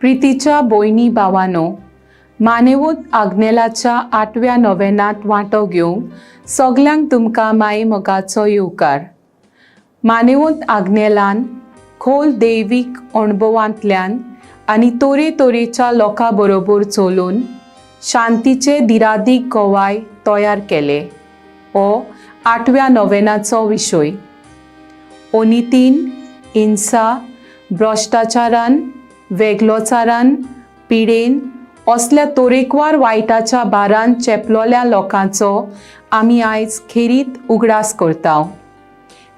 प्रितीच्या भयणी भावांनो, मानेवूत आग्नेलाच्या 8व्या नोवेनांत वांटो घेवंक सगल्यांक तुमकां माये मोगाचो येवकार. मानेवूत आग्नेलान खोल दैवीक अणभवांतल्यान आनी तरेतरेच्या लोकां बरोबर चलून शांतीचे दिरादीक गोवाय तयार केले हो 8व्या नोवेनाचो विशय. ओनितीन, हिंसा, भ्रष्टाचारान, वेगलोचारान, पिडेन असल्या तरेकवार वायटाच्या बारान चेपलोल्या लोकांचो आमी आयज खेरीत उगडास करता.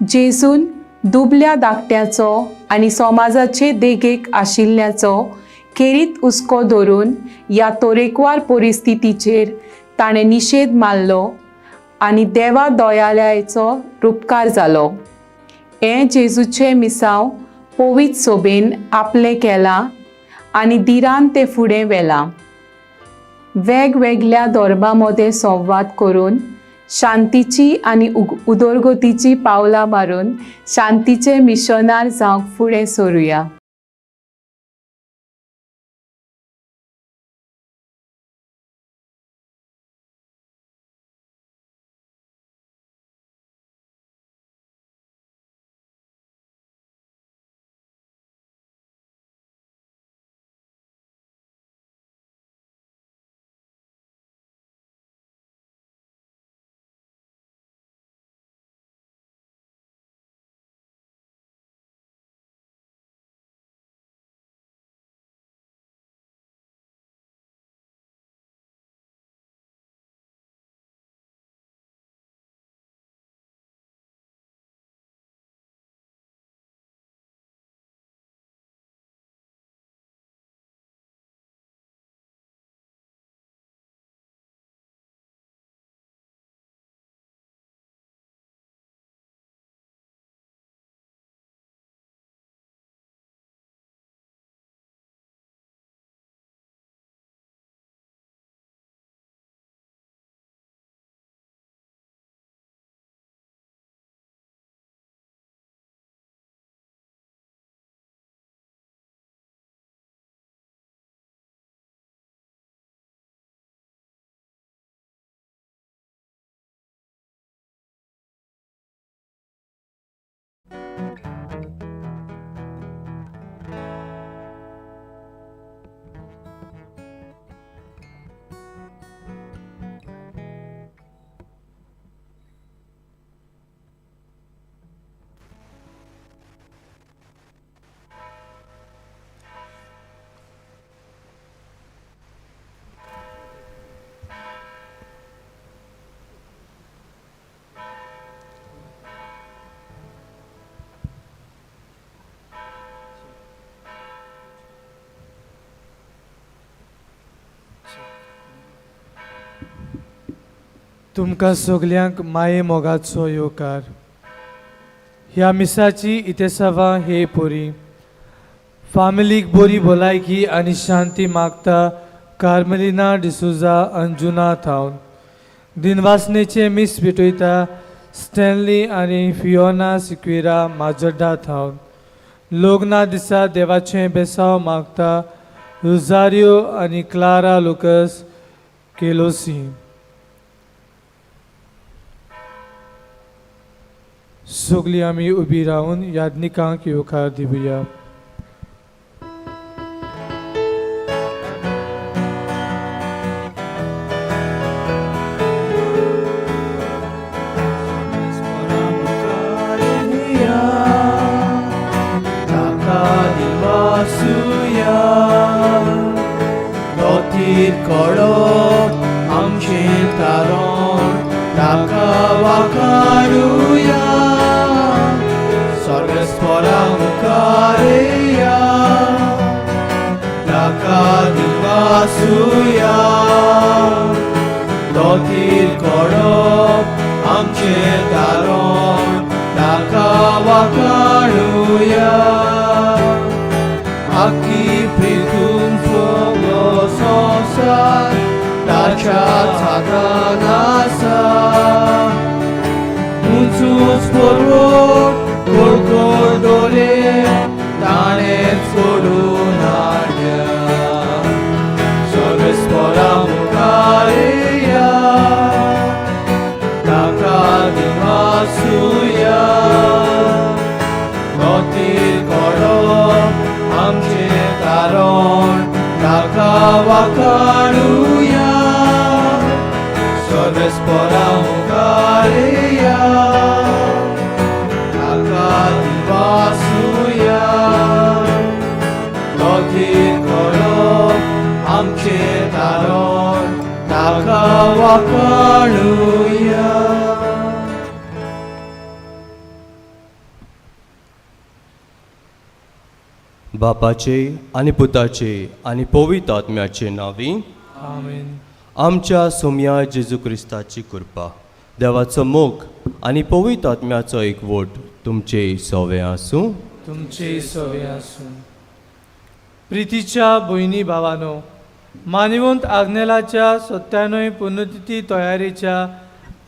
जेजून दुबल्या धाकट्याचो आनी समाजाचे देगेक आशिल्ल्याचो खेरीत हुस्को धरून ह्या तरेकवार परिस्थितीचेर ताणें निशेध मारलो आनी देवा दयालयाचो उपकार जालो. हें जेजूचें मिसांव पवित्र सोबेन आपलें केलां आनी दिरान तें फुडें व्हेलां. वेगवेगळ्या धर्मां मदें संवाद करून शांतीची आनी उदरगतीची पावलां मारून शांतीचे मिशनार जावंक फुडें सरुया. तुमकां सगल्यांक माये मोगाचो येवकार. ह्या मिसाची इतेसावा हे पोरी फामिलीक बरी भलायकी आनी शांती मागता कार्मेलिना डिसुजा अंजुना थावन. दिनवासनेचे मिस भेटयता स्टॅनली आनी फियोना सिक्वेरा माजड्डा थावन. लग्ना दिसा देवाचें बेसांव मागता रोजारियो आनी क्लारा लुकस केलोसी. सगळीं आमी उबी रावन यादनिकांक येवकार दिवया. दोतीर कडप आमचे दारोन ताका वाखाणुया. आख्खी प्रितून सगळो संवसार ताच्या हातान आसा. उंचूच पर्वत कोडकोड दोरे ताणें सोडून हाडल्या. ताका वाखाणुया सर्वेस्परा मुखारया ताका दिवासुया दोतीर करप आमचे दारोन ताका वाखाणुया. बापाचे आनी पुताचे आनी पवित्र आत्म्याचे नावी आमेन. आमच्या सोम्या जेजू क्रिस्ताची कृपा, देवाचो मोग आनी पवित्र आत्म्याचो एकवट तुमचे सवे आसूं. तुमचे सवे आसूं. प्रितीच्या भयणी भावानो, मानिवंत आग्नेलाच्या 97 पुण्यतिथी तयारीच्या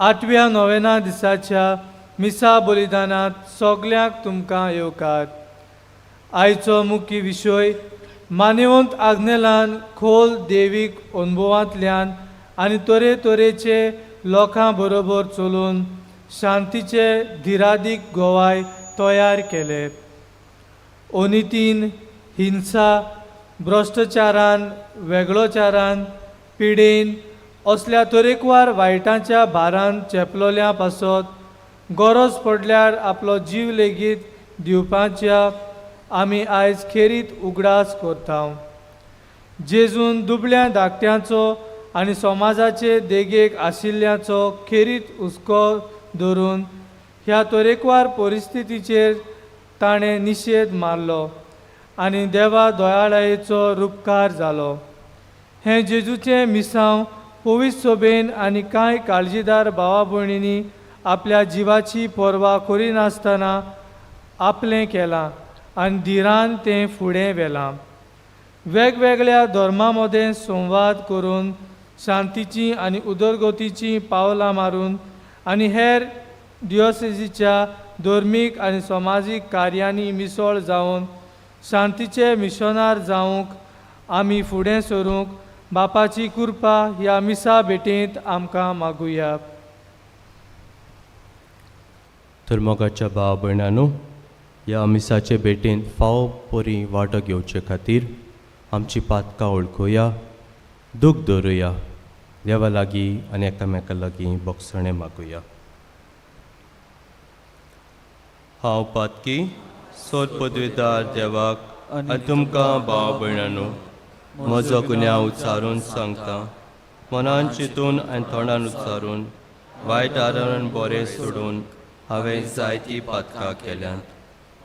8व्या नोवेना दिसाच्या मिसा बलिदानात सगल्यांक तुमकां येवकार. आयचो मुख्य विशय मानिवंत आग्नेलान खोल देवीक अनुभवांतल्यान आनी तरेतरेचे लोकां बरोबर चलून शांतीचे धिरादीक गोवाय तयार केले. अनितीन, हिंसा, भ्रश्टाचारान, वेगळोचारान, पिडेन असल्या तरेकवार वायटांच्या भारान चेपलोल्या पासत गरज पडल्यार आपलो जीव लेगीत दिवपाच्या आमी आयज खेरीत उगडास करता. जेजून दुबळ्या धाकट्यांचो आनी समाजाचे देगेक आशिल्ल्याचो खेरीत हुस्को धरून ह्या तरेकवार परिस्थितीचेर ताणें निशेध मारलो आनी देवा दयाळायेचो रूपकार जालो. हें जेजूचें मिसांव पवित्र सभेन आनी कांय काळजीदार भावा भयणींनी आपल्या जिवाची पर्वा करिनासतना आपलें केलां आनी धिरान तें फुडें व्हेलां. वेगवेगळ्या धर्मां मदें संवाद करून शांतीची आनी उदरगतीची पावलां मारून आनी हेर डिओसेसीच्या धर्मीक आनी समाजीक कार्यांनी मिसळ जावन शांतीचे मिशनार जावंक आमी फुडें सरूंक बापाची कृपा ह्या मिसा भेटेंत आमकां मागुया. तर मोगाच्या भाव भयणांनो, ह्या मिसाचे भेटेंत फाव बरी वांटो घेवचे खातीर आमची पातकां ओळखुया, दूख दवरुया, देवा लागीं आनी एकामेका लागीं बोगसणें मागुया. हांव पातकी सोद पदवीदार देवाक आनी तुमकां भाव भयणांनो म्हजो गुन्यांव उच्चारून सांगता. मनान चिंतून आनी तोंडान उच्चारून वायट आदारान बरें सोडून हांवें जायतीं पातकां केल्यांत.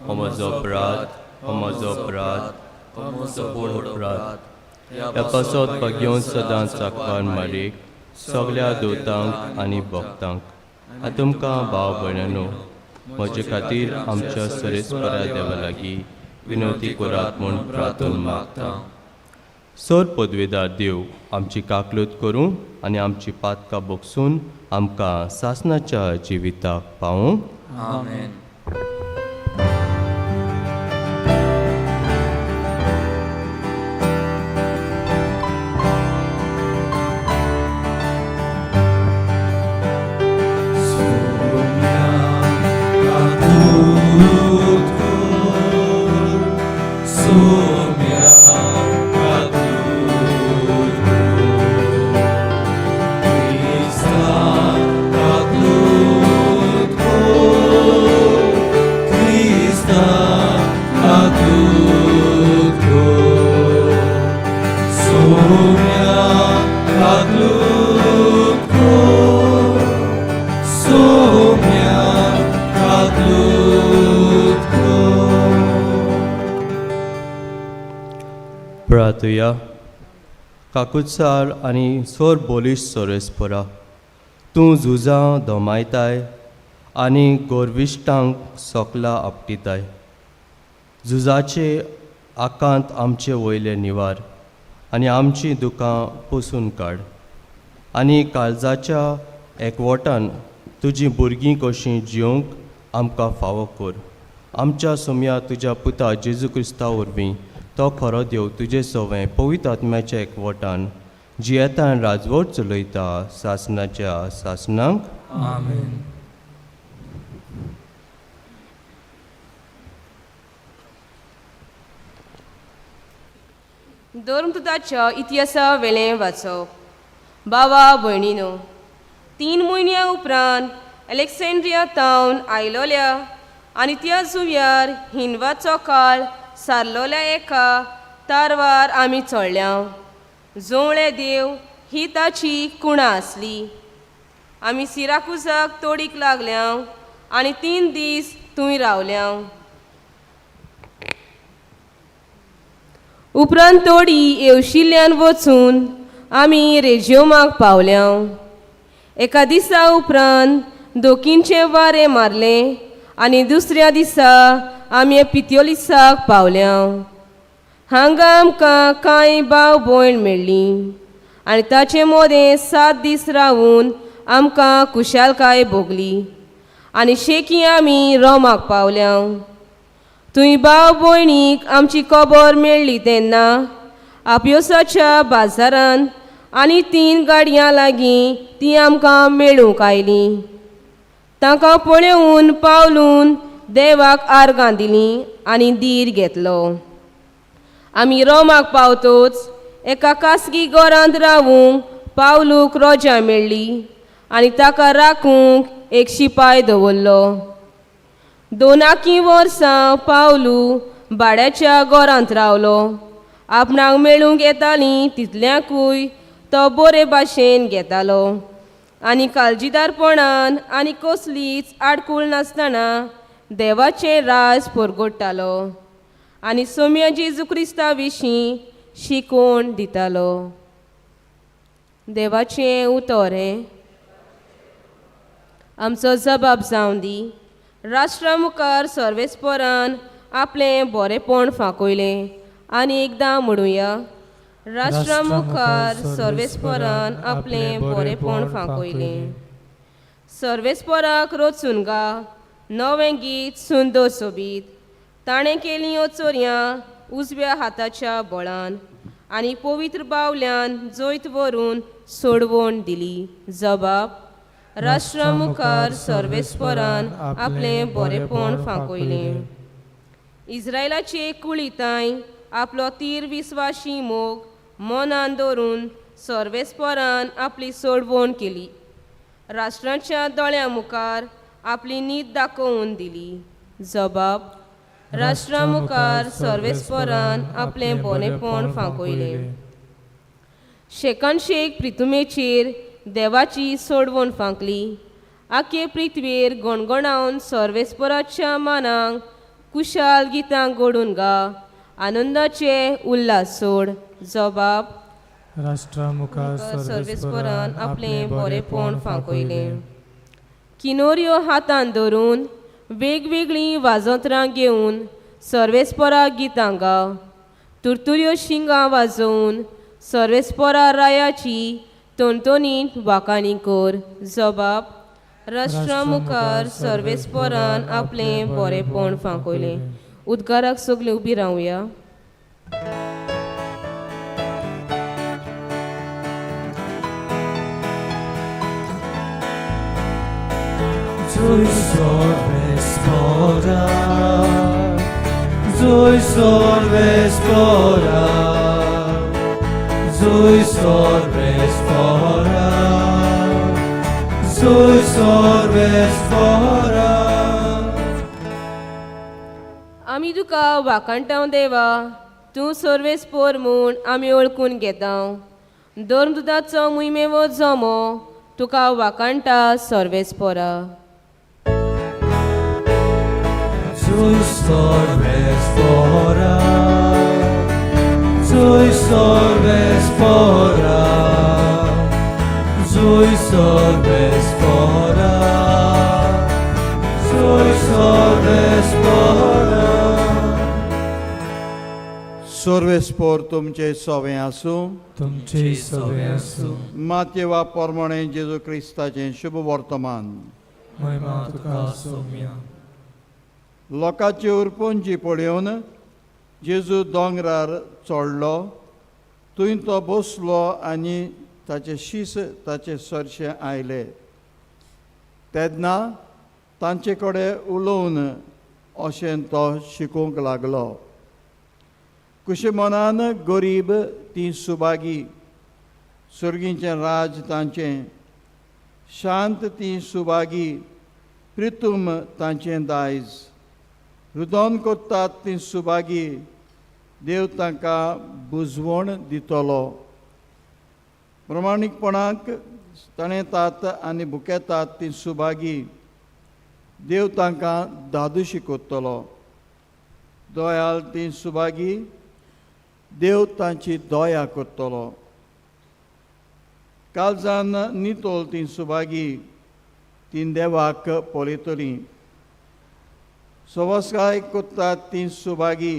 हो म्हजो अपराध, हो म्हजो अपराध, हो म्हजो व्हड अपराध. ह्या पासत घेवन सदांच साकवान मारीक सगल्या दोतांक आनी भक्तांक. आनी तुमकां भाव भयणांनो, म्हजे खातीर आमच्या सरेस्परा देवा लागीं विनवती करात म्हूण प्रार्थना मागता. सर पदवीदार देव आमची काकलूत करूं आनी आमची पातकां बोगसून आमकां सासणाच्या जिविताक पावूं. आमेन. प्रार्थया. काकुत्सार आनी सोर बोलीश सोरेस्परा, तूं झुजां दोमायताय आनी गोरविश्टांक सोकला आपटिताय. झुजाचे आकांत आमचे वयले निवार आनी आमचीं दुकां पुसून काड आनी काळजाच्या एकवटान तुजीं भुरगीं कशीं जिवंक आमकां फावो कर. आमच्या सोम्या तुज्या पुता जेजू क्रिस्ता वरवीं तो खरो देव तुजे सवें पवित्र आत्म्याच्या एकवटान जियेतान राजवट चलयता सासणाच्या सासणांक. आमेन. धर्मपुताच्या इतिहासा वेळें वाचप. बाबा भयणीनो, 3 म्हयन्या उपरांत अलेक्सँड्रिया तावन आयलोल्या आनी त्या जुंव्यार हिंदवाचो काळ सारलोल्या एका तारवार आमी चडल्या. जोवळे देव ही ताची कुणा आसली. आमी सिराकुजाक तोडीक लागल्या आनी 3 दीस थंय रावल्या. उपरांत तोडी येवशिल्ल्यान वचून आमी रेजियोमाक पावल्या. एका दिसा उपरांत दोकींचे वारें मारलें आनी दुसऱ्या दिसा आमी पित्योलिसाक पावल्या. हांगा आमकां कांय भाव भयण मेळ्ळीं आनी ताचे मोदें 7 दीस रावून आमकां खुशालकाय भोगली आनी शेकी आमी रोमाक पावल्या. थंय भाव भयणीक आमची खबर मेळ्ळी तेन्ना आपियोसाच्या बाजारांत आनी 3 गाडयां लागीं ती आमकां मेळूंक आयलीं. तांकां पळोवन पावलून देवाक आर्गां दिलीं आनी धीर घेतलो. आमी रोमाक पावतोच एका खासगी घरांत रावूंक पावलूक रोजा मेळ्ळी आनी ताका राखूंक एक शिपाय दवरलो. 2 वर्सां पावलू भाड्याच्या घरांत रावलो. आपणाक मेळूंक येतालीं तितल्याकूय तो बरे भाशेन घेतालो आनी काळजीदारपणान आनी कसलीच आडकूळ नासतना देवाचें राज परगडटालो आनी सोम्य जेजू क्रिस्ता विशीं शिकोवन दितालो. देवाचें उतर हें. आमचो जबाब जावं दी. राष्ट्रा मुखार सर्वेस्परान आपलें बरेपण फांकयलें आनी एकदां म्हणुया. राष्ट्रा मुखार सर्वेस्परान आपलें बरेपण फांकयलें. सर्वेस्पराक रोचून गा नवें गीत सुंदर सोबीत. ताणें केलीं चोरयां उजव्या हाताच्या बळान आनी पवित्र बावल्यान जैत व्हरून सोडवण दिली. जबाब. राष्ट्रा मुखार सर्वेस्परान आपलें बरेपण फांकयलें. इस्रायलाचे कुळिताय आपलो तीर विस्वाशी मोग मनान दवरून सर्वेस्परान आपली सोडवण केली. राष्ट्रांच्या दोळ्यां मुखार आपली नीत दाखोवन दिली. जबाब. राष्ट्रा मुखार सर्वेस्परान आपलें बरेपण फांकयलें. शेकानशेक प्रितुमेचेर देवाची सोडवण फांकली. आखे पृथ्वीर गणगणावन सर्वेस्पराच्या मानाक कुशाल गितां घडून गा. आनंदाचे उल्हास सोड. जबाब. राष्ट्रा मुखार सर्वेस्परान आपलें बरेपण फांकयलें. किनोऱ्यो हातान धरून वेगवेगळीं वाजोत्रां घेवन सर्वेस्पराक गितां गा. तुरतुऱ्यो शिंगां वाजोवन सर्वेस्परा रायाची तणतणीत वाकाणी कर. जबाब. राष्ट्रा मुखार सर्वेस्परान आपलें बरेपण फांकयलें. उद्गाराक सगळीं उबी रावया. Zój sorvespora, zój sorvespora, zój sorvespora, zój sorvespora. आमी तुका वाकाणटाव देवा. तूं सर्वेस्पोर म्हूण आमी वळखून घेता. धर्मदुताचो मुयमेवो जमो तुका वाकाणटा सर्वेस्पोरा. Zój sorvespora, zój sorvespora, zój sorvespora, zój sorvespora. सर्वेस्पोर तुमचे सवें आसूं. तुमचे सवे आसूं. मातयेवा पोरमोणें जेजू क्रिस्ताचें शुभ वर्तमान. महिमा तुका सौम्या. लोकांची उरपोंची पळोवन जेजू दोंगरार चडलो. थंय तो बसलो आनी ताचे शीस ताचे सरशे आयले. तेन्ना तांचे कडेन उलोवन अशें तो शिकोवंक लागलो. खुशमनान गरीब ती सुभागी सुर्गींचें राज तांचें शांत ती सुभागी प्रितूम तांचें दायज रुदोन कोत्तात ती सुभागी देव तांकां बुजवण दितलो प्रमाणीकपणाक तणेतात आनी भुकेतात ती सुभागी देव तांकां दादूशी कोत्तलो दोयाल ती सुभागी देव तांची दोया कोत्तलो काळजान नितोल ती सुभागी ती देवाक पळयतली सवस्काय कोत्तात ती सुभागी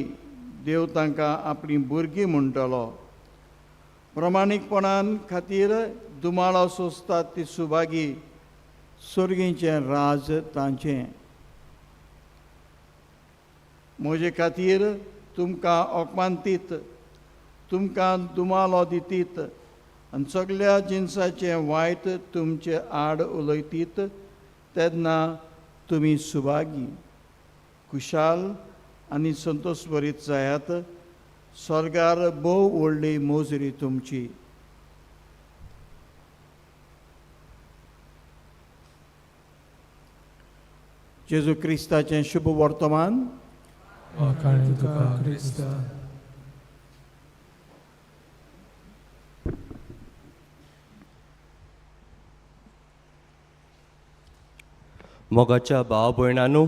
देव तांकां आपली भुरगीं म्हणटलो प्रमाणीकपणान खातीर दुमाळो सोंसतात ती सुभागी सुर्गींचें राज तांचें म्हजे खातीर तुमकां ओकमानतीत तुमकां दुमालो दितीत आनी सगळ्या जिन्साचें वायट तुमचे आड उलयतीत तेन्ना तुमी सुभागी खुशाल आनी संतोश भरीत जायात स्वर्गार भोव व्हडली मोजरी तुमची जेजू क्रिस्ताचें शुभ वर्तमान वखाणी तुका क्रिस्ता. मोगाच्या भाव भयणांनो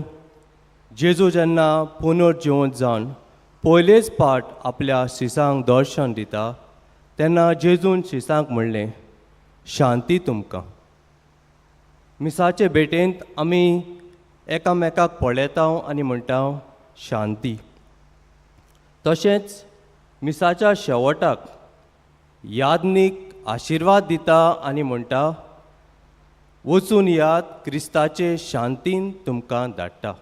जेजू जेन्ना पुनर्जिवंत जावन पयलेच पाट आपल्या शिसांक दर्शन दिता तेन्ना जेजून शिसांक म्हणलें शांती तुमकां. मिसाचे भेटेंत आमी एकामेकाक पळयता आनी म्हणटा शांती. तशेंच मिसाच्या शेवटाक यादनीक आशिर्वाद दिता आनी म्हणटा वचून याद क्रिस्ताचे शांतीन तुमकां धाडटा.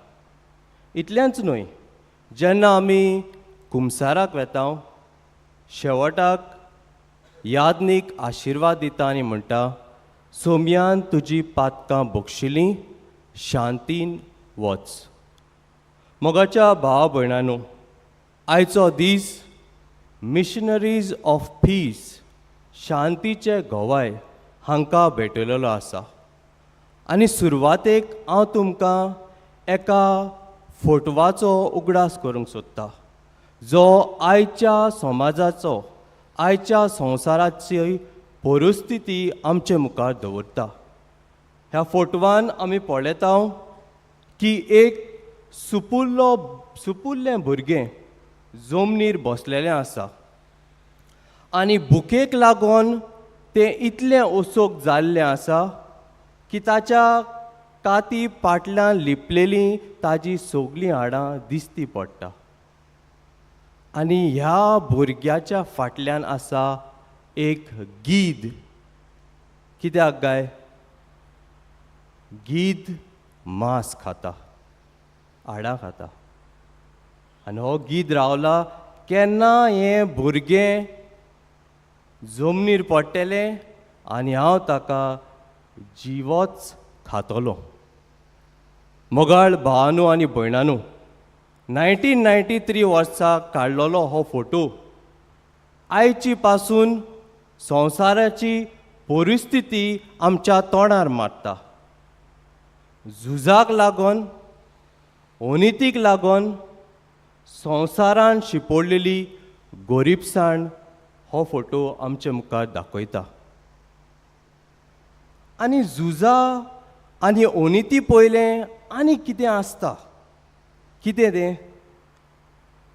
इतलेंच न्हय जेन्ना आमी कुमसाराक वेता शेवटाक यादनीक आशिर्वाद दिता आनी म्हणटा सोम्यान तुजी पातकां बक्षिलीं शांतीन वच. मोगाच्या भाव भयणांनो आयचो दीस मिशनरीज ऑफ पीस शांतीचे घोवाय हांकां भेटलेलो आसा आनी सुरवातेक हांव तुमकां एका फोटवाचो उगडास करूंक सोदता जो आयच्या समाजाचो आयच्या संवसाराची परिस्थिती आमचे मुखार दवरता. ह्या फोटवान आमी पळयता की एक सुपुल्लें भुरगें जमनीर बसलेलें आसा आनी भुकेक लागून तें इतलें ओसोक जाल्लें आसा की ताच्या काती फाटल्यान लिपलेलीं ताजी सगळीं हाडां दिश्टी पडटा आनी ह्या भुरग्याच्या फाटल्यान आसा एक गीद. कित्याक गाय गीद मांस खाता हाडां खाता आनी हो गीद रावला केन्ना हें भुरगें जमनीर पडटलें आनी हांव ताका जिवोच खातलो. मोगाळ भावांनो आनी भयणांनो 1993 वर्सा काडलेलो हो फोटो आयची पासून संवसाराची परिस्थिती आमच्या तोंडार मारता. झुजाक लागून अनितीक लागून संवसारान शिपडलेली गरीबसाण हो फोटो आमचे मुखार दाखयता. आनी झुजा आनी अनिती पयलें आनी कितें आसता कितें तें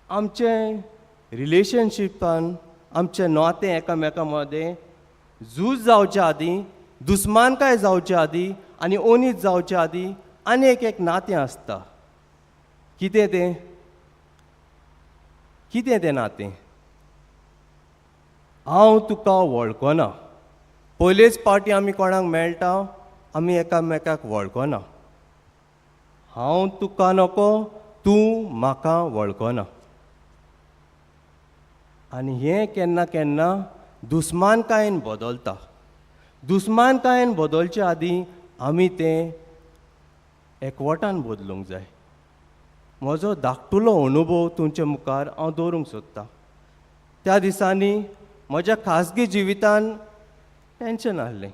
आमचे रिलेशनशिपान आमचें नातें एकामेका मदें झूज जावच्या आदीं दुस्मानकाय जावच्या आदीं आनी अनीत जावच्या आदीं आनी एक नातें आसता. कितें तें नातें हांव तुका वळखना. पयलेच पावटी आमी कोणाक मेळटा आमी एकामेकाक वळखना. हांव तुका नको तूं म्हाका वळखना. आनी हें केन्ना केन्ना दुस्मानकायेन बदलता. दुस्मानकायेन बदलच्या आदीं आमी तें एकवटान बदलूंक जाय. म्हजो धाकटुलो अनुभव तुमचे मुखार हांव दवरूंक सोदतां. त्या दिसांनी म्हज्या खाजगी जिवितान टेन्शन आहलें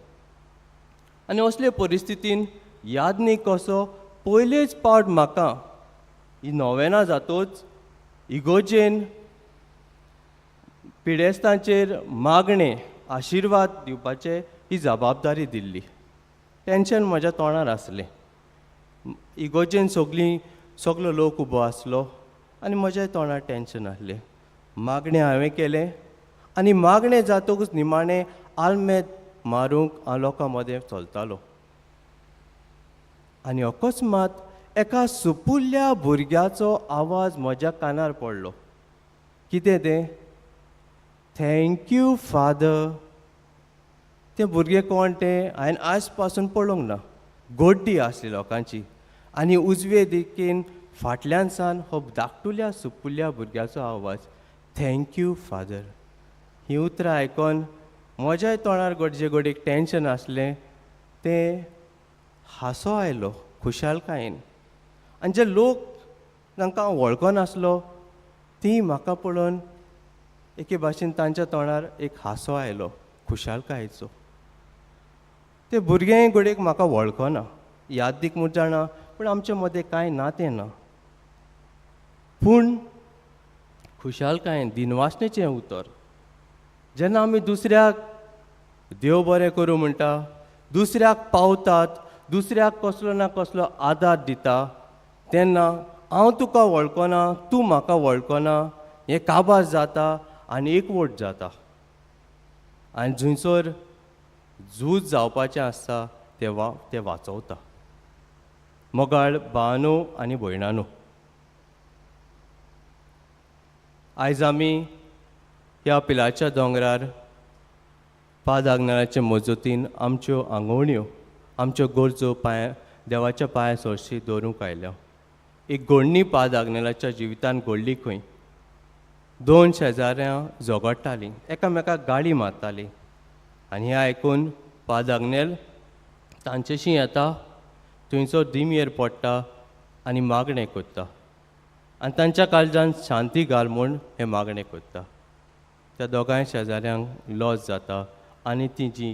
आनी असले परिस्थितीन यादनीक कसो पयलेच पावट म्हाका ही नोवेना जातूच इगोजेन पिडेस्तांचेर मागणे आशिर्वाद दिवपाचे ही जबाबदारी दिल्ली. टेन्शन म्हज्या तोंडार आसलें. इगोजेन सगलो लोक उबो आसलो आनी म्हज्या तोंडार टेन्शन आहलें. मागणें हांवें केलें आनी मागणें जातकूच निमाणें आल्मेत मारूंक हांव लोकां मदें चलतालो. आनी अकस्मात एका सुपुल्ल्या भुरग्याचो आवाज म्हज्या कानार पडलो. कितें तें? Thank you father. तें भुरगें कोण तें हांवें आज पासून पळोवंक ना. गोड्डी आसली लोकांची आनी उजवे दिकेन फाटल्यान सावन हो धाकटुल्या सुपुल्ल्या भुरग्याचो आवाज, थँक्यू फादर. ही उतरां आयकोन म्हज्याय तोंडार गोडजे गोडीक टेन्शन आसलें तें हांसो आयलो खुशालकायेन. आनी जे लोक जांकां हांव वळखनासलो ती म्हाका पळोवन एके भाशेन तांच्या तोंडार एक हांसो आयलो खुशालकायेचो. ते भुरगें गोडेक म्हाका वळखना, यादीक म्हूण जाणा, पूण आमचे मदें कांय नातें ना. पूण खुशालकायेन दिनवासणेचें उतर. जेन्ना आमी दुसऱ्याक देव बरें करूं म्हणटा, दुसऱ्याक पावतात, दुसऱ्याक कसलो ना कसलो आदार दिता, तेन्ना हांव तुका वळखना, तूं म्हाका वळखना हें काबार जाता आनी एकवट जाता. आनी जंयसर झूज जावपाचें आसता तें वाचवता. मोगाळ भावांनो आनी भयणांनो, आयज आमी ह्या पिलाच्या दोंगरार पादाग्नाच्या मजतीन आमच्यो आंगवण्यो, आमच्यो गरजो देवाच्या पांया सरशी दवरूंक आयल्या. एक घोडणी पादाग्नेलाच्या जिवितान घडली खंय. 2 शेजाऱ्यां झगडटालीं, एकामेकाक गाळी मारतालीं आनी हें आयकून पादाग्नेल तांचेशी येता, थंयसर दिमयेर पडटा आनी मागणें करता आनी तांच्या काळजान शांती घाल म्हूण हें मागणें करता. त्या दोगांय शेजाऱ्यांक लॉस जाता आनी ती जी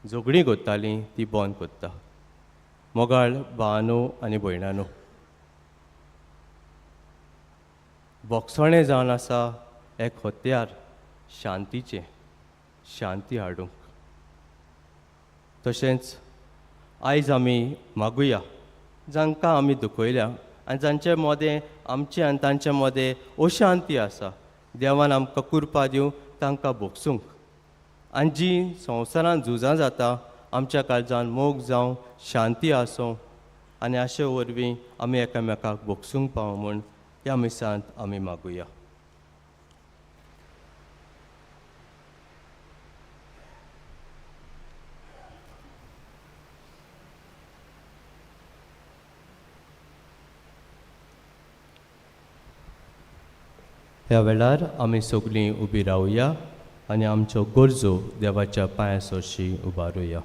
झगडीं करतालीं ती बंद करता. मोगाळ भावांनो आनी भयणांनो, बोगसणें जावन आसा एक हत्यार शांतीचें, शांती हाडूंक. तशेंच आयज आमी मागुया जांकां आमी दुखयल्या आनी जांचे मदें आमचे आनी तांचे मदें अशांती आसा, देवान आमकां कृपा दिवं तांकां भोगसूंक. आनी जी संवसारान झुजां जाता आमच्या काळजान मोग जावं, शांती आसूं आनी अशे वरवीं आमी एकामेकाक भोगसूंक पावूं म्हूण ह्या मिसांत आमी मागुया. ह्या वेळार आमी सगळीं उबी रावया आनी आमच्यो गरजो देवाच्या पांया सरशी उबारुया.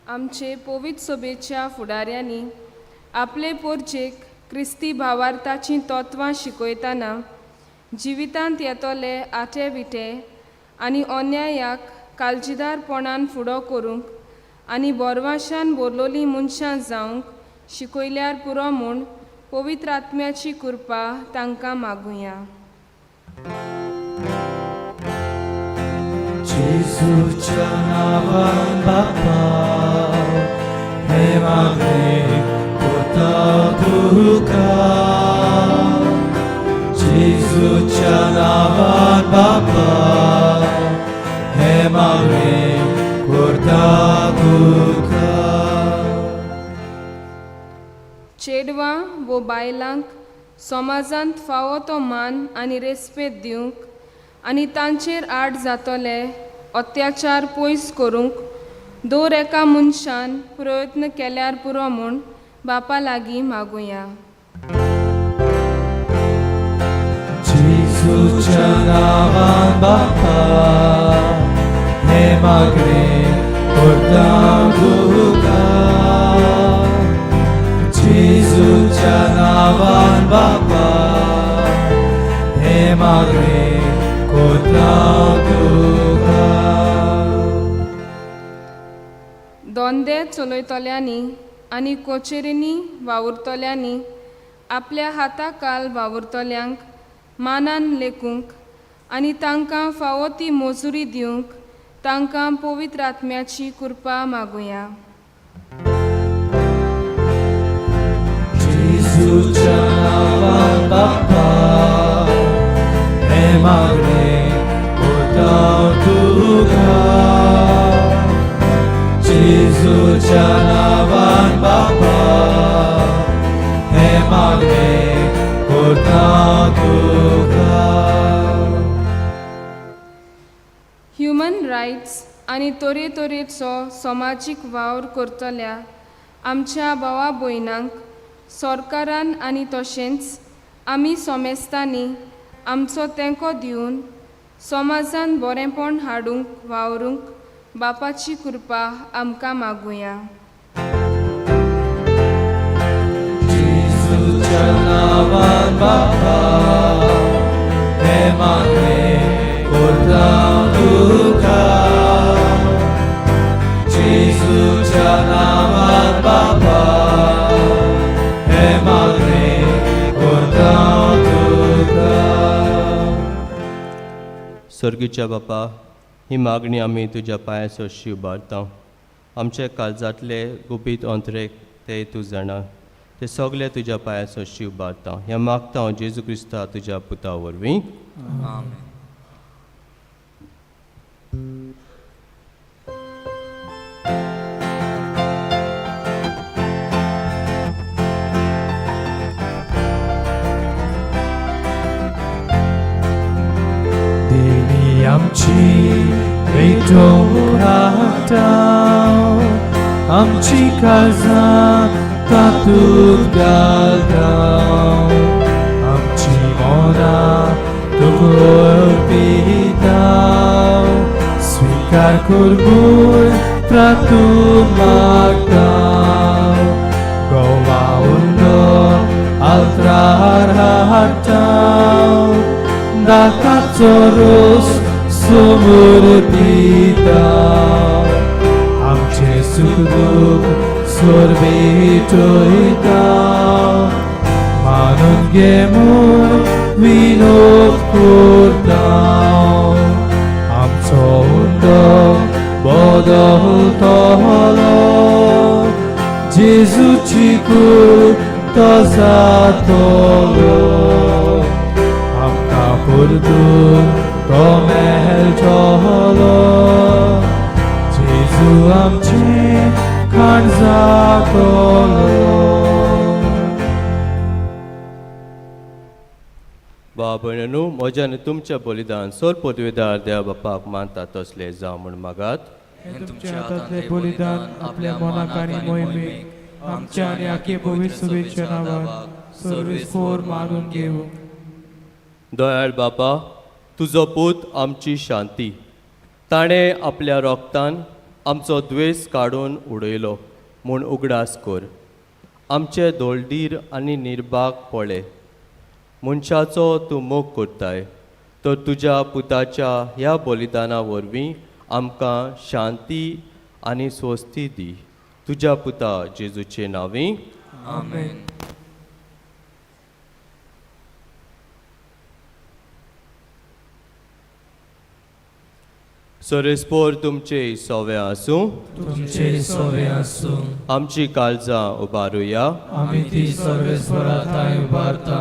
आमचे पवित्र सभेच्या फुडाऱ्यांनी आपले पोरचेक क्रिस्ती भावार्थाचीं तत्वां शिकयतना जिवितांत येतोले आटे बिटे आनी अन्यायाक काळजीदारपणान फुडो करूंक आनी बोरवाशान बोरलोलीं मनशां जावंक शिकयल्यार पुरो म्हूण पवित्र आत्म्याची कृपा तांकां मागुया. जेजूच्या नांवान बापा हे मागणे करता तुका. जेजूच्या नांवान बापा हे मागणे करता तुका. चेडवां वो बायलांक समाजांत फावो तो मान आनी रेस्पेद दिवंक आनी तांचेर आड जातोले अत्याचार पयस करूंक दर एका मनशान प्रयत्न केल्यार पुरो म्हूण बापा लागीं मागुया. जेजूच्या नांवान बापा हे मागणे करता तुका जेजूच्या नावान बापा हे मागणे करता तुका दोंदे चलयतल्यांनी आनी कोचेरींनी वावुरतल्यांनी आपल्या हाताकाल वावुरतल्यांक मानान लेखूंक आनी तांकां फावो ती मजुरी दिवंक तांकां पवित्र आत्म्याची कृपा मागुया. जेजूच्या नावान बापा हे मागणे करता तुका जेजूच्या नावान बापा हे मागणे करता तुका. ह्युमन रायट्स आनी तरेतरेचो समाजीक वावर करतल्या आमच्या भावा भयणांक सरकारान आनी तशेंच आमी सोमेस्तांनी आमचो तेंको दिवन समाजान बरेंपण हाडूंक वावरूंक बापाची कृपा आमकां मागुया. जेजूच्या नावान बापा हे मागणे करता तुका जेजूच्या नावान बापा हे मागणे करता तुका. सर्गीच्या बापा, ही मागणी आमी तुज्या पांयाचो शीव बारता. आमचे काळजांतले गुपीत अंतरेक ते तूं जाणा, ते सगळे तुज्या पांयाचो शीव बारता. हें मागता हांव जेजू क्रिस्ता तुज्या पुता वरवीं. देवी आमची भेटूंक हाडटा आमची काळजां तातूंत घालता आमची मोनां तुका अर्पिता स्वीकार कर म्हूण प्रार्थून मागता गोवा उंडो आल्तार हाडटा दाकाचो रोस समोर दिता आमचे सुख दूख सोर्बे टोयता मानून घे म्हूण विनोद करता आमचो उंडो बदलतलो जेजूची कूड तो जातलो आमकां परतून तो मेळटलो जेजू आमचे खाण जातलो. बाबणू म्हज्यान तुमचें बलिदान सोर पदवेदार देवा बापाक मानता तसलें जावं म्हूण मागात. तुमच्या हातांतले बलिदान आपल्या मनाक आनी मोहिमेक आमच्या आनी आखे पवित्र सभेच्या नांवान सर्वेस्पोर मारून घेवं. दयाळ बापा, तुजो पूत आमची शांती, ताणें आपल्या रोगतान आमचो द्वेस काडून उडयलो म्हूण उगडास कर. आमचे दोळदीर आनी निर्भाग पळे मनशाचो तूं मोग करताय, तर तुज्या पुताच्या ह्या बलिदाना वरवीं आमकां शांती आनी स्वस्थी दी. तुज्या पुता जेजूचे नांवीं. आमेन. सरेस्पोर तुमचे सोवे आसूं. तुमचे सोवे आसूं. आमची काळजां उबारुया. आमी ती सर्वेस्परांताय उबारता.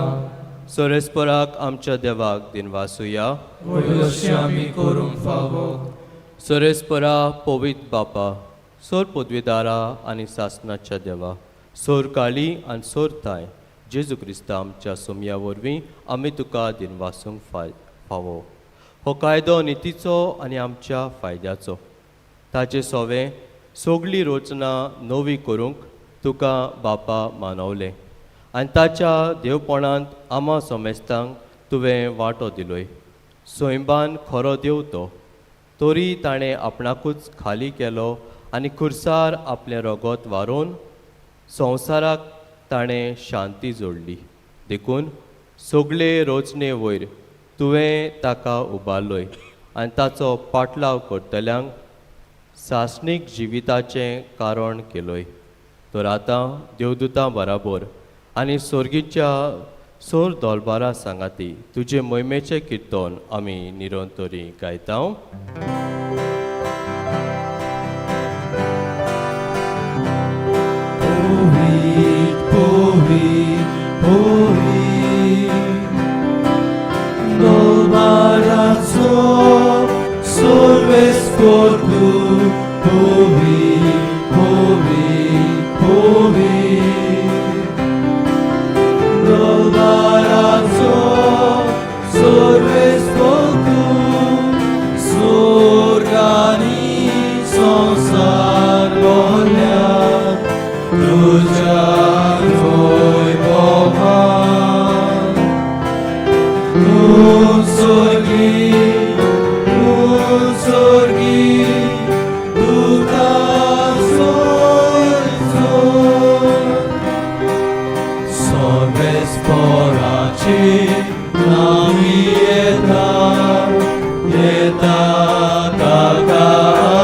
सरेस्पराक आमच्या देवाक दिनवासुया. वयलोशी आमी करूंक फावो. सरेस्परा पवित्र बापा, सोर पदवीदारा आनी सासणाच्या देवा, सोर काळी आनी सोर ताय जेजू क्रिस्ता आमच्या सोमया वरवीं आमी तुका दिनवासूंक फावो. हो कायदो नितीचो आनी आमच्या फायद्याचो. ताचे सोवे सगळीं रचना नवी करूंक तुका बापा मानवलें आनी ताच्या देवपणांत आमा सोमेस्तांक तुवें वांटो दिलोय. सोयंबान खरो देव तो, तोरी ताणें आपणाकूच खाली केलो आनी खुर्सार आपलें रगत वारून संवसाराक ताणें शांती जोडली. देखून सगळे रोचणे वयर तुवें ताका उबारलोय आनी ताचो पाटलाव करतल्यांक सासणीक जिविताचें कारण केलोय. तर आतां देवदूतां बराबर आनी सोर्गीच्या सोर दोलबारा सांगाती तुजे मोहिमेचें किर्तन आमी निरंतरी गायता. Povit, povit, povit, dolbaraco, sorves por tu, povit, povit, povit, dolbaraco, sorves por tu, sorgani, sonsar volea, Tuja voi Boha, un sorgi, tu ta sorves poraci, nami eta kakazoi.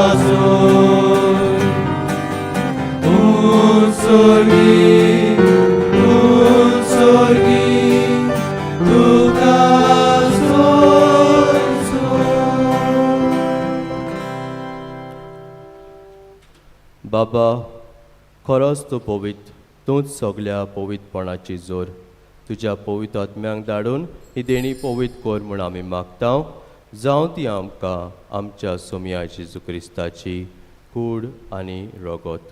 Un sorgi, tu बाबा, खरोच तूं पवित्र, तूंच सगळ्या पवित्रपणाची जोर. तुज्या पवित्र आत्म्यांक धाडून ही देणी पवित्र कर म्हूण आमी मागता. जावं ती आमकां आमच्या सोम्या जेजू क्रिस्ताची कूड आनी रगत.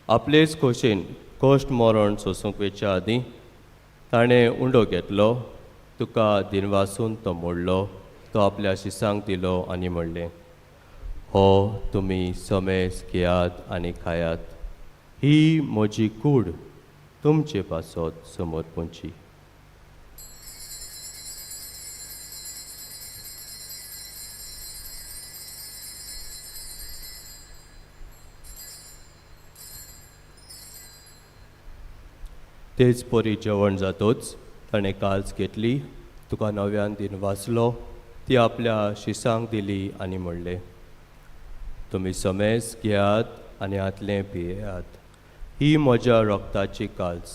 आपलेच खोशेन कश्ट मरण सोसूंक वेच्या आदीं ताणें उंडो घेतलो, तुका दिनवासून तो मोडलो, तो आपल्या शिसांक दिलो आनी म्हणलें, हो तुमी समेज घेयात आनी खायात, ही म्हजी कूड तुमचे पासत समोर पोंची. तेच परी जेवण जातोच ताणें काल्स घेतली, तुका नव्यान दिन वाचलो, ती आपल्या शिसांक दिली आनी म्हणलें, तुमी समेज घेयात आनी आतलें पियेयात, ही म्हज्या रगताची काल्स,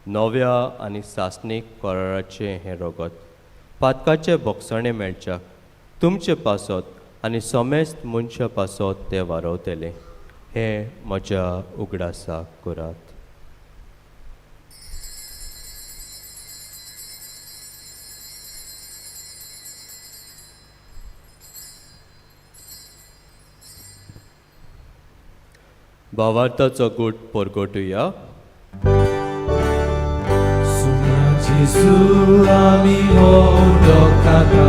नव्या आनी सासणीक कराराचें हें रगत. पातकाचे बोगसणे मेळच्याक तुमचे पासत आनी समेस्त मनशा पासत तें वारवतलें. हें म्हज्या उगडासाक करात. भावार्थाचो गूट परगटुया. Jesu ami hodokata,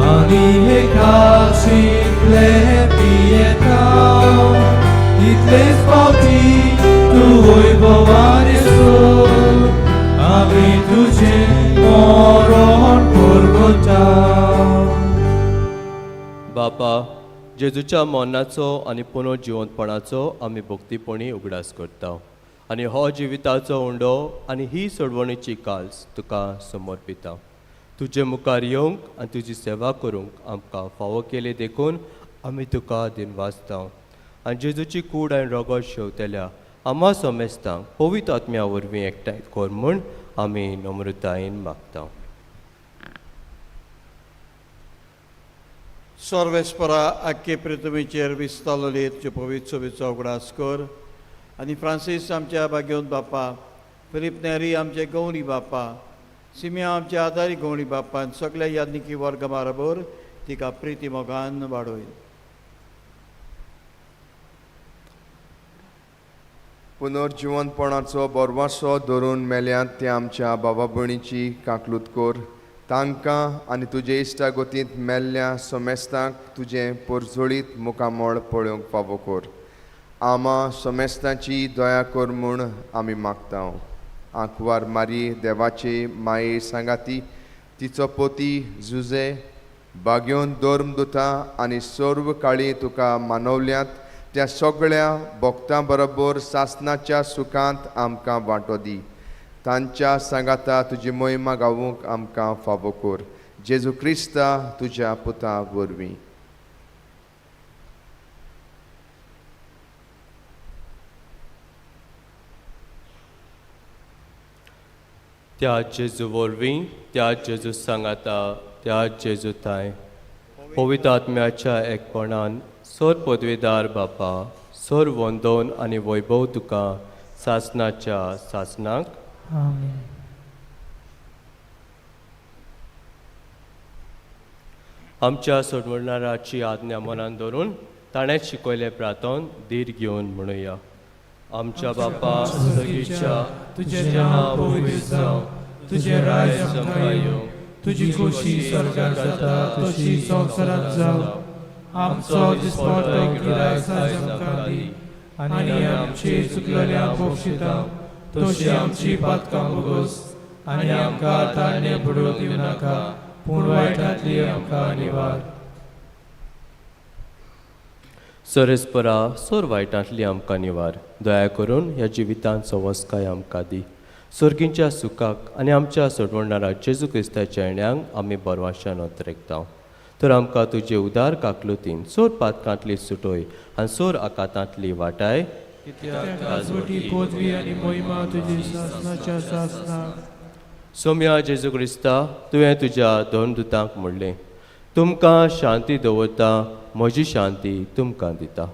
ani hekashimle pieta, itles pauti tu hoibovareso, ami tuje moron porgota. बापा, जेजूच्या मरणाचो आनी पुनर्जिवंतपणाचो आमी भक्तीपणी उगडास करता आनी हो जिविताचो उंडो आनी ही सोडवणीची काल्स तुका समर्पिता. तुजे मुखार येवंक आनी तुजी सेवा करूंक आमकां फावो केले देखून आमी तुका दिनवासता आनी जेजूची कूड आनी रगत शेवतल्या आमा समेस्तांक पवित्र आत्म्या वरवीं एकठांय कर म्हूण आमी नम्रतायेन मागता. सर्वेस्परा आख्खे पृथ्वीचेर विस्तारलेले तुजे पवित्र सोबेचो उगडास कर आनी फ्रांसीस आमच्या भाग्यवंत बापा, फिलीप नेरी आमचे गवळी बापा, सिमिया आमचे आदारी गवळी बापा आनी सगळ्या यादनिकी वर्गा बरोबर तिका प्रिती मोगान वाडोय. पुनर्जिवंतपणाचो बोरवासो धरून मेल्यांत ते आमच्या भावा भयणीची काकलूत कर. तांकां आनी तुजे इश्टागोतींत मेल्ल्या समेस्तांक तुजें परजोळीत मुखामळ पळोवंक फावो कर. आमा समेस्तांची दया कर म्हूण आमी मागता. आंकवार मारी देवाचे माये सांगाती, तिचो पोती जुजे, बागेवन दोर्मदुता आनी सर्व काळी तुका मानवल्यांत त्या सगळ्या भक्तां बरोबर सासणाच्या सुखांत आमकां वांटो दी. तांच्या सांगाता तुजी मोहिमा गावूंक आमकां फावो कर. जेजू क्रिस्ता तुज्या पुता वरवीं. त्या जेजू वरवीं, त्या जेजू सांगाता, त्या जेजू ताय पवित्र आत्म्याच्या एकपणान सोर पदवेदार बापा, सोर वंदन आनी वैभव तुका सासणाच्या सासणाक. आमीन. आमच्या सोडवणाराची आज्ञा मनान धरून ताणें शिकयले प्रार्थन धीर घेवन म्हणुया. आमच्या बापा सगळीच्या तुझे नाव पवित्र जावं, तुझे राज्य आमकां येवं, तुजी खोशी स्वर्गात जाता तशी संवसारांत जावं. आमचो दिसपट्टो गिरायक आज आमकां दी, आनी आमचे चुकलेल्यांक बक्षिता तशी आमची पातकां बोगस, आनी आमकां ताळणे पडूंक दिवं नाका, पूण वायटांतली आमकां निवार. सरस्परा सोर वायटांतली आमकां निवार. दया करून ह्या जिवितांचो वस्काय आमकां दी. सर्गींच्या सुखाक आनी आमच्या सोडवणारा जेजू क्रिस्ताच्या येण्याक आमी बरवाशान उतरेकता. तर आमकां तुजे उदार काकलुतीन सोर पातकांतली सुटोय आनी सोर आकांतांतली वाटाय. राजवटी पदवी आनी मोहिमा तुजी सासणाच्या सासणाक. सोम्या जेजू क्रिस्ता, तुवें तुज्या दोन दुतांक म्हणलें, तुमकां शांती दवरता, म्हजी शांती तुमकां दिता.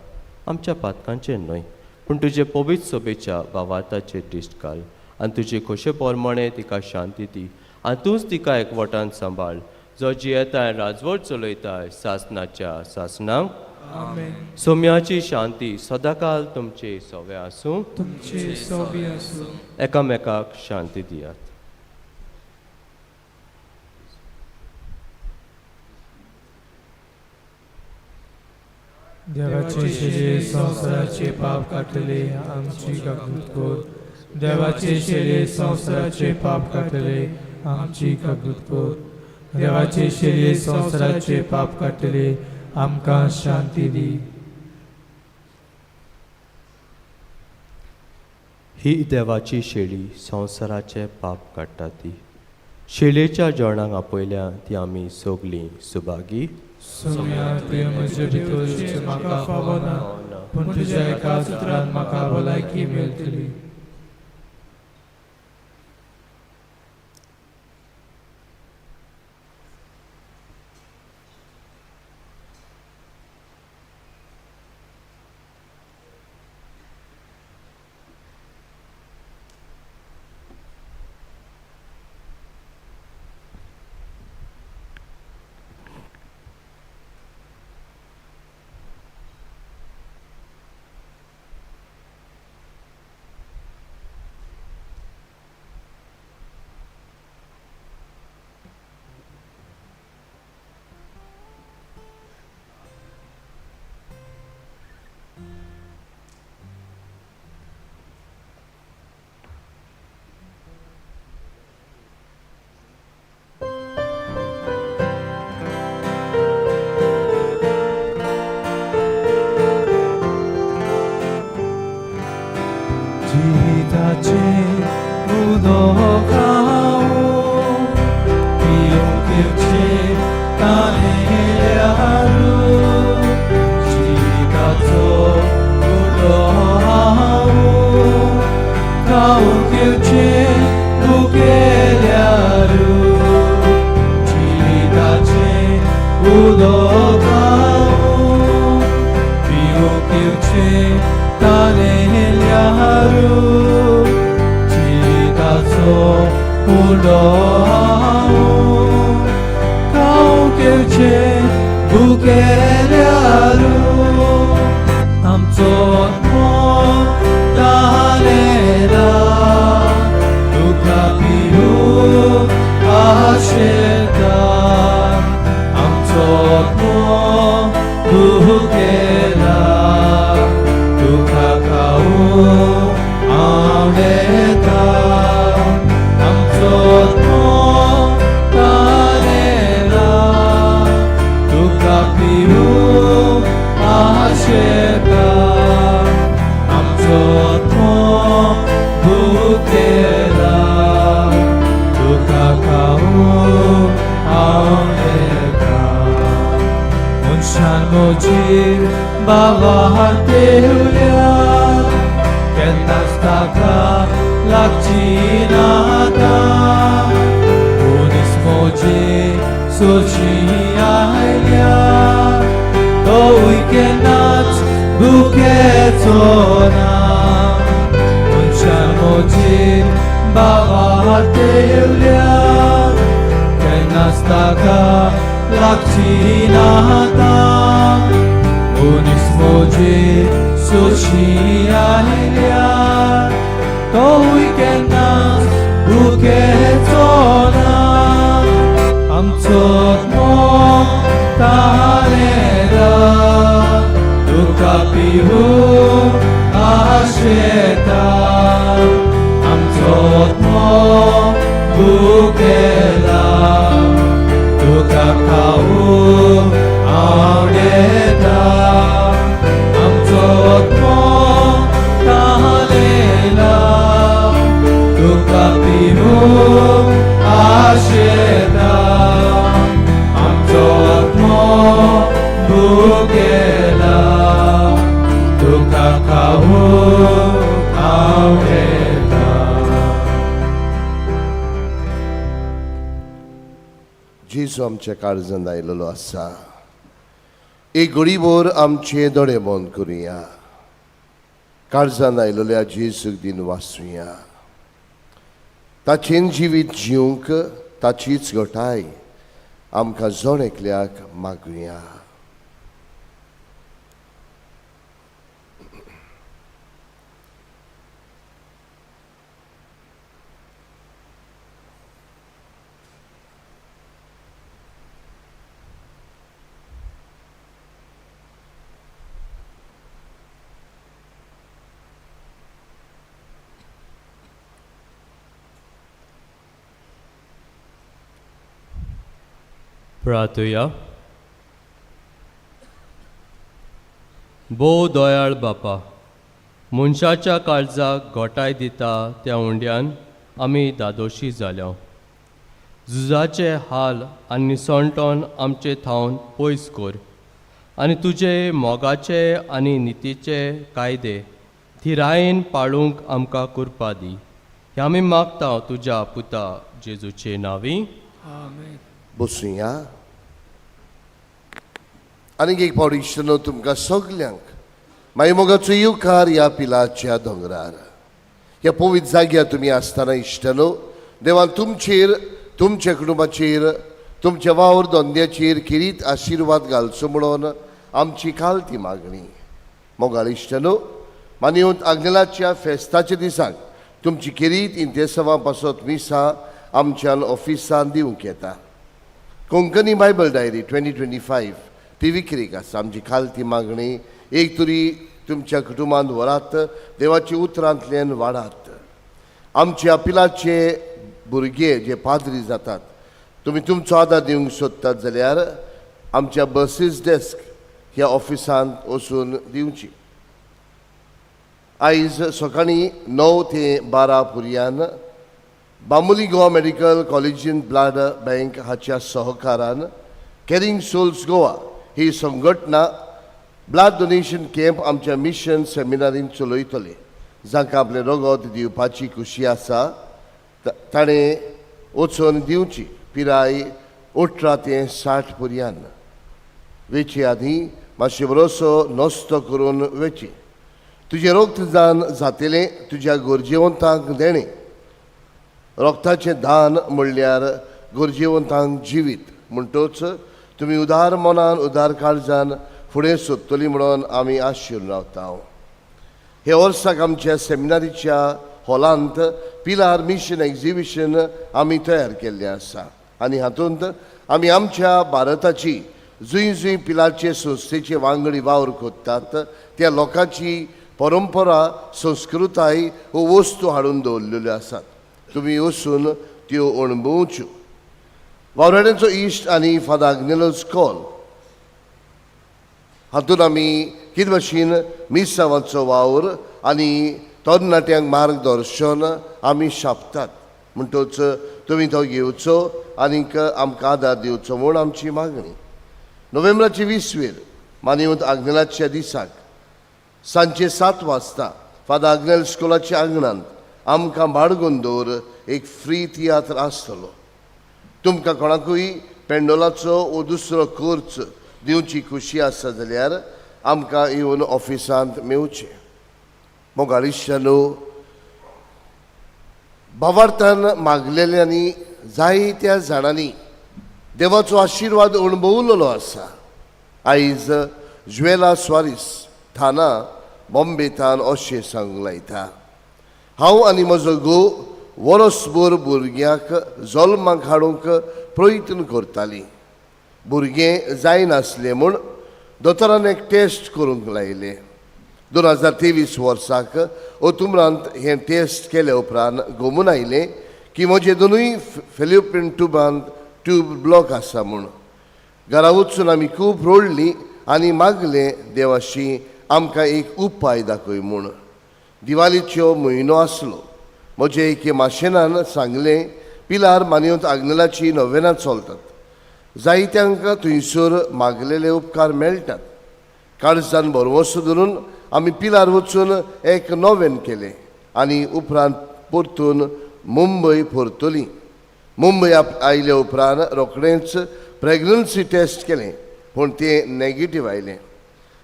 आमच्या पातकांचेर न्हय, पूण तुजे पवित्र सोबेच्या भावार्थाचेर दिश्ट घाल आनी तुजे खोशे पोरमाणे तिका शांती दी. आनी तूंच तिका एकवटान सांबाळ, जो जियेताय राजवट चलयताय सासणाच्या सासणाक. आमेन. सोम्याची शांती सदांकाल तुमचे सोवे आसूं. तुमचे सोबी आसूं. एकामेकाक शांती दियात. देवाचे शेरे संवसाराचे पाप काटले आमची काकूत कर. देवाचे शेरे संवसाराचे पाप काटले आमची काकूत कर. देवाचे शेरे संवसाराचे पाप काटले आमकां शांती दी. ही देवाची शेळी संवसाराचे पाप काडटा ती. शेळयेच्या जेवणाक आपयल्या ती आमी सोगलीं सुभागी. सोम्या तुवें म्हजे भितर म्हाका फावो ना, पूण तुज्या एका उतरान म्हाका भलायकी मेळटली. 지다चे 우도가오 비용길체 따내야루 지다소 우도하오 가오길체 우게랴루 지다체 우도가오 비용길체 따내야루 지다소 울러하오 가오길체 부게랴루 암촌모 따내라 누카비루 아실다 암촌모 부게라 누카카오 아레다 암촌모 따내라 बाबा देवल्या केन्नाच ताका लागची नाता मनीस मोजे सोशी आयल्या तोय केन्नाच दुखेचो ना मनशान मोजे बाबा देवल्या केन्नाच ताका लागची नाता मनीस मोजे सोशी आयल्या तोय केन्नाच दुखेचो ना आमचो मोग तालेला तुका पिवून आशेता आमचो मोग भुकेला तुका खावूंक आवडेता आमचो मोग तालेला तुका पिवूंक आशेता आमचो मोग भुकेला तुका खावूंक आवडेता. जेजू आमच्या काळजांत आयिल्लो आसा. एक घडीभर आमचे दोळे बंद करुया. काळजांत आयिल्ल्या जेजूक दिन वाचुया. ताचें जिवीत जिवंक ताचीच घटाय आमकां जण एकल्याक मागुया. प्रार्थया. भोव दयाळ बापा, मनशाच्या काळजाक घोटाय दिता त्या उंड्यान आमी दादोशी जाल्या. झुजाचे हाल आनी निसणटोन आमचे थावन पयस कर आनी तुजे मोगाचे आनी नितीचे कायदे थिरायेन पाळूंक आमकां कृपा दी. हें आमी मागता तुज्या पुता जेजूचे नांवी. बसूया. आनीक एक फावट इश्टनो तुमकां सगल्यांक मागीर मोगाचो येवकार ह्या पिलाच्या दोंगरार. ह्या पवित्र जाग्यार तुमी आसतना इश्टनो देवान तुमचेर, तुमच्या कुटुंबाचेर, तुमच्या वावर धंद्याचेर किरीत आशिर्वाद घालचो म्हणून आमची काल ती मागणी. मोगाळ इश्टनो, मानियोत आंगलाच्या फेस्ताच्या दिसाक तुमची किरीत इंतेसवा पासत मिसां आमच्यान ऑफिसान दिवंक येता. कोंकणी बायबल डायरी 2025 ती विक्रीक आसा. आमची खालती मागणी एक तरी तुमच्या कुटुंबांत व्हरात, देवाच्या उतरांतल्यान वाडात. आमच्या अपिलाचे भुरगे जे पाद्री जातात, तुमी तुमचो आदार दिवंक सोदतात जाल्यार आमच्या बसीस डेस्क ह्या ऑफिसांत वचून दिवची. आयज सकाळीं 9 ते 12 पर्यंत बांबोली गोवा मेडिकल कॉलेजीन ब्लड बँक हाच्या सहकारान कॅरिंग सोल्स गोवा ही संघटना ब्लड डोनेशन कॅम्प आमच्या मिशन सेमिनारीन चलयतले. जांकां आपलें रगत दिवपाची खुशी आसा ताणें वचून दिवची. पिराय 18 ते 60 पर्यंत. वेचे आदीं मातशें बरोसो नस्तो करून वेची. तुजें रक्तदान जातलें तुज्या गरजेवंतांक देणें. रक्ताचें दान म्हणल्यार गरजेवंतांक जिवीत म्हणटच तुमी उदार मनान उदार काळजान फुडें सोदतलीं म्हणून आमी आशेन रावता. हे वर्साक आमच्या सेमिनारीच्या हॉलांत पिलार मिशन एक्झिबिशन आमी तयार केल्लें आसा आनी हातूंत आमी आमच्या भारताची जुंय जुंय पिलारचे संस्थेचे वांगडी वावर कोत्तात त्या लोकांची परंपरा संस्कृताय हो वस्तू हाडून दवरलेल्यो आसात. तुमी वचून त्यो अणभवच्यो. वावराड्यांचो इश्ट आनी फादर आग्नेलोज कॉल हातूंत आमी कितें भाशेन मिसांवाचो वावर आनी तरणाट्यांक मार्गदर्शन आमी शापतात. म्हणटच तुमी तो घेवचो आनीक आमकां आदार दिवचो म्हूण आमची मागणी. नोव्हेंबराचे 20 वेर मानिवंत आग्नेलाच्या दिसाक सांजे 7 वाजता फादर आग्नेल स्कुलाच्या आंगणांत आमकां बाळगून दवर एक फ्री तियात्र आसतलो. तुमकां कोणाकूय पेंडोलाचो वो दुसरो खर्च दिवची खुशी आसा जाल्यार आमकां येवन ऑफिसांत मेळचें. मोगाळिश्यानो, भावार्थान मागलेल्यांनी जायत्या जाणांनी देवाचो आशिर्वाद अणभवलेलो आसा. आयज ज्वेला स्वारीस थाना बॉम्बेतान अशें सांगूंक लायता, हांव आनी म्हजो घोव वर्सभर भुरग्याक जल्माक हाडूंक प्रयत्न करतालीं. भुरगें जायनासलें म्हूण दोतोरान एक टेस्ट करूंक लायलें. 2023 वर्साक ओतुमरांत हें टेस्ट केले उपरांत घुमून आयलें की म्हजे दोनूय फेल्योपियन ट्युबांत ट्यूब ब्लॉक आसा म्हूण. घरा वचून आमी खूब रोडलीं आनी मागलें देवाशी आमकां एक उपाय दाखय म्हूण. दिवाळीच्यो म्हयनो आसलो. म्हजे एके माशेनान सांगलें, पिलार मानिवंत आग्नेलाची नोवेनां चलतात. जायत्यांक थंयसर मागलेले उपकार मेळटात. काळजान बरवसो धरून आमी पिलार वचून एक नोवेन केलें आनी उपरांत परतून मुंबय परतलीं. मुंबय आयले उपरांत रोखडेंच प्रेग्नन्सी टेस्ट केलें पूण तें नेगेटीव आयलें.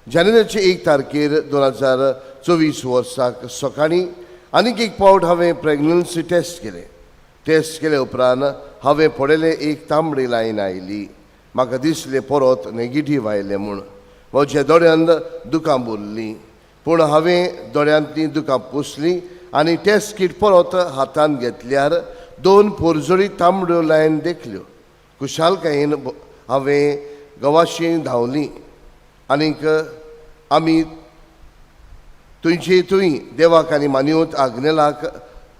जानेवारीचे 1 तारखेर 2024 वर्साक सकाळीं आनीक एक पावट हांवें प्रेग्नन्सी टेस्ट केलें. टेस्ट केले उपरांत हांवें पळयलें एक तांबडी लायन आयली. म्हाका दिसलें परत नेगेटीव आयलें म्हूण. म्हज्या दोळ्यांत दुकां भरलीं पूण हांवें दोळ्यांतलीं दुकां पुसलीं आनी टेस्ट कीट परत हातांत घेतल्यार 2 पोरजोळी तांबड्यो लायन देखल्यो. खुशालकायेन हांवें गवाशी धांवलीं आनीक आमी थंय देवाक आनी मानिवंत आग्नेलाक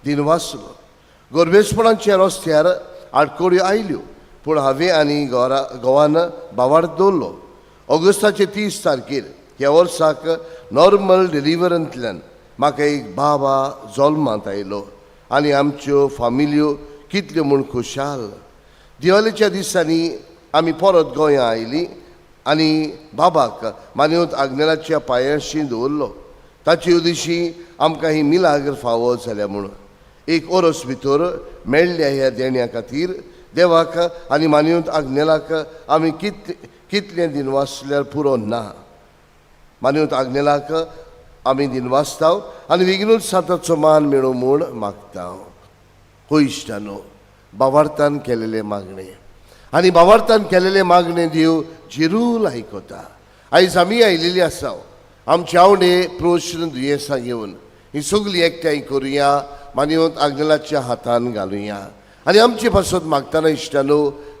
दिनवासलो. गोरबेसपणाच्या रस्त्यार आडकोड्यो आयल्यो पूण हांवें आनी घोवान बावार्थ दवरलो. ऑगस्टाचे 30 तारखेर ह्या वर्साक नॉर्मल डिलिव्हरंतल्यान म्हाका एक बाबा जल्मांत आयलो आनी आमच्यो फामिल्यो कितल्यो म्हूण खुशाल. दिवाळेच्या दिसांनी आमी परत गोंया आयलीं आनी बाबाक मानिवंत आग्नेलाच्या पांयांशी दवरलो. ताचे दिशी आमकां ही मिलाग्र फावो जाल्या म्हूण. एक ओरस भितर मेळ्ळ्या ह्या देण्या खातीर देवाक आनी मानिवंत आग्नेलाक आमी कितलें दिनवासल्यार पुरो ना. मानिवंत आग्नेलाक आमी दिनवासताव आनी विघ्नूत साताचो मान मेळो म्हूण मागताव. हो इश्टानो, भावार्थान केलेले मागणे आनी भावार्थान केलेले मागणे देव जिरूल आयकता. आयज आमी आयिल्लीं आसाव आमचे आवडे प्रश्न दुयेंसां घेवन. ही सगळीं एकठांय करुया, मानिवंत आग्नेलाच्या हातान घालुया आनी आमचे पासत मागतना इश्टानो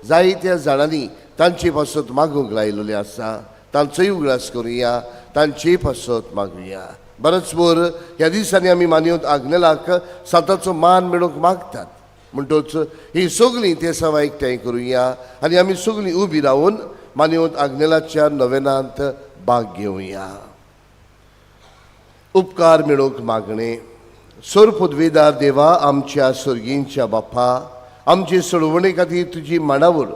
जायत्या जाणांनी तांचे पासत मागूंक लायलेले आसा. तांचोय उगडास करुया, तांचे पासत मागुया. बरेच वर ह्या दिसांनी आमी मानिवंत आग्नेलाक साताचो मान मेळोवंक मागतात. म्हणटच ही सगळीं ते सवा एकठांय करुया आनी आमी सगळीं उबी रावन मानिवंत आग्नेलाच्या नोवेनांत भाग घेवया. उपकार मेळोवंक मागणे. सोर पदवेदार देवा, आमच्या स्वर्गींच्या बापा, आमचे सोडवणे खातीर तुजी मांडावळ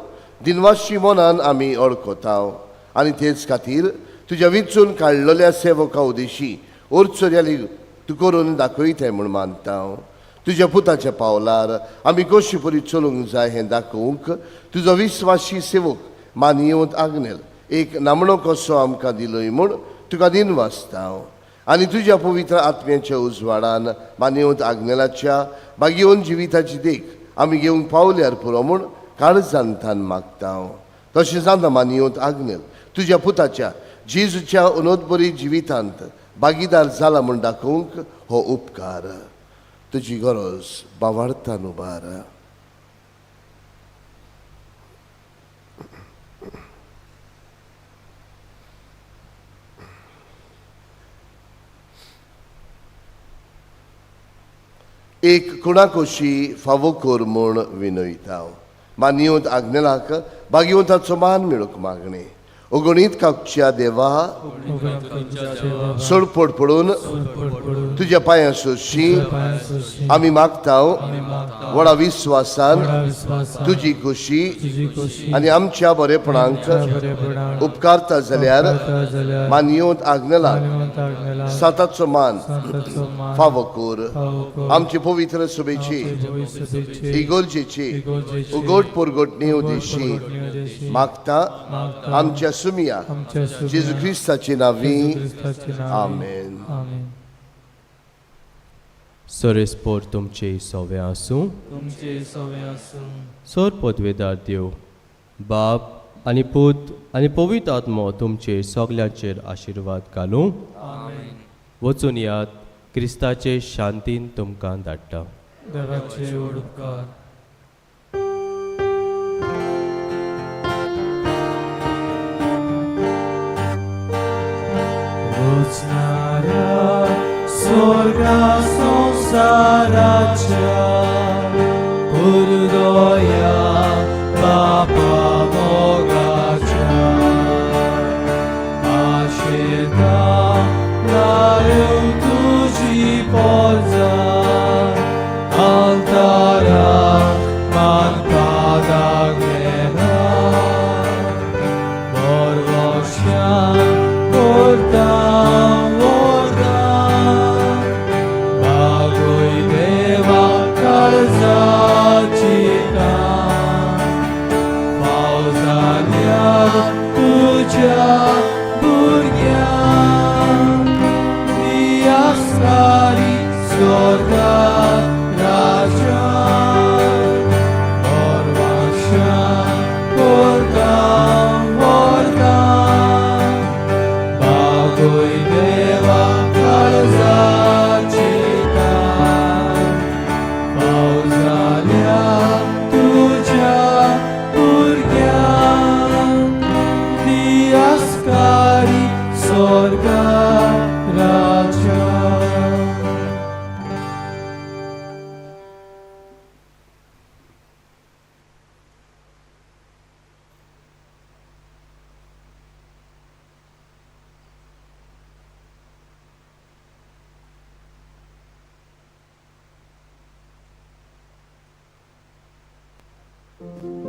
दिनवासची मनान आमी अळखताव आनी तेच खातीर तुज्या विचून काडलेल्या सेवका उदेशी ओर्चोर्याली तूं करून दाखयताय म्हूण मानताव. तुज्या पुताच्या पावलार आमी कशी परी चलूंक जाय हें दाखोवंक तुजो विस्वासी सेवक मानिवंत आग्नेल एक नामणो कसो आमकां दिलोय म्हूण तुका दिनवासताव. आनी तुज्या पवित्र आत्म्याच्या उजवाडान मानिवंत आग्नेलाच्या भाग्यवन जिविताची देख आमी घेवंक पावल्यार पुरो म्हूण काळजांतान मागताव. तशें जाता मानिवंत आग्नेल तुज्या पुताच्या जेजूच्या अनोदबरी जिवितांत भागीदार जाला म्हूण दाखोवंक हो उपकार. तुजी गरज भावार्थान उबार. एक कुणाकोशी फावो कर म्हूण विनयताव. मानिवंत आग्नेलाक भाग्यवंताचो मान मेळोवंक मागणे. अगणित काकच्या देवा सोड पडून तुझ्या पांयां सोशी आमी मागताव व्हडा विश्वासान तुजी खुशी आनी आमच्या बरेपणांक उपकारता जाल्यार मानयोत आग्नलाक साताचो मान फावो कर. आमचे पवित्र सभेची इगोर्जेची उगोट पोरगोटणी उद्देशी मागता आमच्या सुमिया जेजू क्रिस्ताची नावी आमेन. सरेस्पोर तुमचे सोवे आसूं. सोर पदवेदार देव बाप आनी पूत आनी पवित्र आत्मो तुमचे सगल्यांचेर आशिर्वाद घालूं. वचून यात क्रिस्ताचे शांतीन तुमकां धाडटा. देवाचे उपकार. वचनाऱ्या स्वर्गा संसाराच्या उर्दोया बापा मोगाच्या आशेता लारू तुझी पोजा altara man padaglena morvoshan portam bagoi deva karzachita pauzania tuja burgia diaskari sorga Thank you.